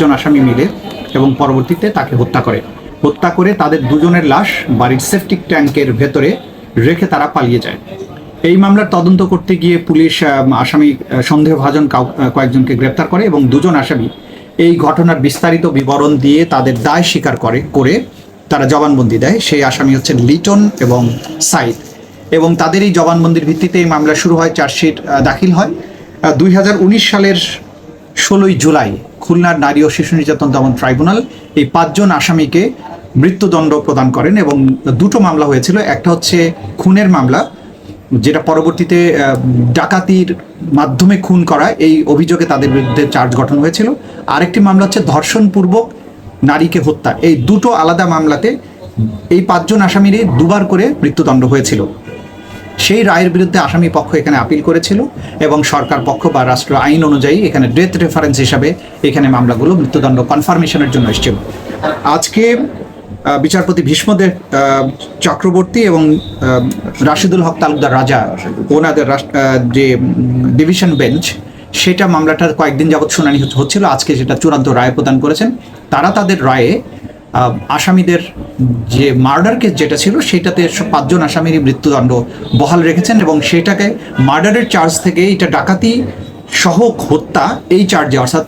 জন আসামি মিলে এবং পরবর্তীতে তাকে হত্যা করে তাদের দুজনের লাশ বাড়ির সেপটিক ট্যাঙ্কের ভেতরে রেখে তারা পালিয়ে যায়। এই মামলার তদন্ত করতে গিয়ে পুলিশ আসামি সন্দেহভাজন কয়েকজনকে গ্রেপ্তার করে এবং দুজন আসামি এই ঘটনার বিস্তারিত বিবরণ দিয়ে তাদের দায় স্বীকার করে তারা জবানবন্দি দেয়। সেই আসামি হচ্ছেন লিটন এবং সাইদ, এবং তাদের এই জবানবন্দির ভিত্তিতে এই মামলা শুরু হয়, চার্জশিট দাখিল হয়। 2019 সালের 16ই জুলাই খুলনার নারী ও শিশু নির্যাতন দমন ট্রাইব্যুনাল এই 5 জন আসামিকে মৃত্যুদণ্ড প্রদান করেন এবং দুটো মামলা হয়েছিল। একটা হচ্ছে খুনের মামলা, যেটা পরবর্তীতে ডাকাতির মাধ্যমে খুন করা এই অভিযোগে তাদের বিরুদ্ধে চার্জ গঠন হয়েছিল। আরেকটি মামলা হচ্ছে ধর্ষণপূর্বক নারীকে হত্যা। এই দুটো আলাদা মামলাতে এই 5 জন আসামিরই দুবার করে মৃত্যুদণ্ড হয়েছিল। সেই রায়ের বিরুদ্ধে আসামি পক্ষ এখানে আপিল করেছিল এবং সরকার পক্ষ বা রাষ্ট্র আইন অনুযায়ী এখানে ডেথ রেফারেন্স হিসাবে এখানে মামলাগুলো মৃত্যুদণ্ড কনফার্মেশনের জন্য এসেছিল। আজকে বিচারপতি ভীষ্মদেব চক্রবর্তী এবং রাশিদুল হক তালুকদার রাজা, ওনাদের যে ডিভিশন বেঞ্চ, সেটা মামলাটার কয়েকদিন যাবৎ শুনানি হচ্ছিল। আজকে যেটা চূড়ান্ত রায় প্রদান করেছেন, তারা তাদের রায়ে আসামিদের যে মার্ডার কেস যেটা ছিল সেটাতে 5 জন আসামিরই মৃত্যুদণ্ড বহাল রেখেছেন এবং সেটাকে মার্ডারের চার্জ থেকে এটা ডাকাতি সহ হত্যা এই চার্জে, অর্থাৎ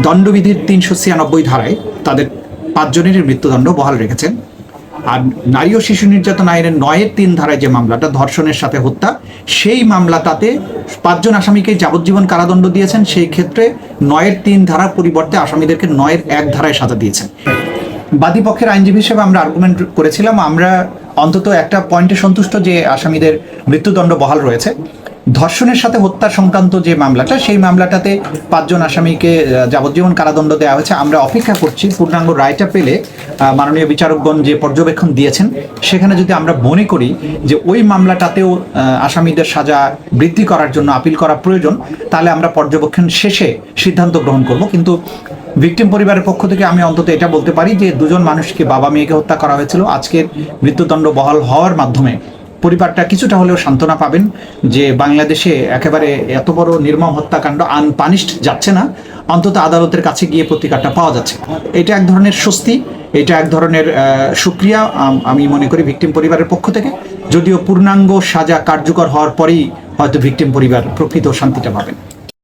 দণ্ডবিধির 396 ধারায় তাদের 5 জনেরই মৃত্যুদণ্ড বহাল রেখেছেন। আর নারী ও শিশু নির্যাতন আইনের 9-3 ধারায় যে মামলাটা ধর্ষণের সাথে হত্যা, সেই মামলাটাতে 5 জন আসামিকে যাবজ্জীবন কারাদণ্ড দিয়েছেন। সেই ক্ষেত্রে 9-3 ধারার পরিবর্তে আসামিদেরকে 9-1 ধারায় সাজা দিয়েছেন। বাদীপক্ষের আইনজীবী হিসেবে আমরা আর্গুমেন্ট করেছিলাম, আমরা অন্তত একটা পয়েন্টে সন্তুষ্ট যে আসামিদের মৃত্যুদণ্ড বহাল রয়েছে। ধর্ষণের সাথে হত্যা সংক্রান্ত যে মামলাটা, সেই মামলাটাতে 5 জন আসামিকে যাবজ্জীবন কারাদণ্ড দেওয়া হয়েছে। আমরা অপেক্ষা করছি পূর্ণাঙ্গ রায়টা পেলে মাননীয় বিচারকগণ যে পর্যবেক্ষণ দিয়েছেন সেখানে যদি আমরা মনে করি যে ওই মামলাটাতেও আসামিদের সাজা বৃদ্ধি করার জন্য আপিল করা প্রয়োজন, তাহলে আমরা পর্যবেক্ষণ শেষে সিদ্ধান্ত গ্রহণ করব। কিন্তু ভিকটিম পরিবারের পক্ষ থেকে আমি অন্তত এটা বলতে পারি যে 2 জন মানুষকে, বাবা মেয়েকে হত্যা করা হয়েছিল। আজকের মৃত্যুদণ্ড বহাল হওয়ার মাধ্যমে পরিবারটা কিছুটা হলেও সান্ত্বনা পাবেন যে বাংলাদেশে একেবারে এত বড় নির্মম হত্যাকাণ্ড আনপানিশড যাচ্ছে না, অন্তত আদালতের কাছে গিয়ে প্রতিকারটা পাওয়া যাচ্ছে। এটা এক ধরনের স্বস্তি, এটা এক ধরনের সুক্রিয়া আমি মনে করি ভিকটিম পরিবারের পক্ষ থেকে। যদিও পূর্ণাঙ্গ সাজা কার্যকর হওয়ার পরেই হয়তো ভিকটিম পরিবার প্রকৃত শান্তিটা পাবেন।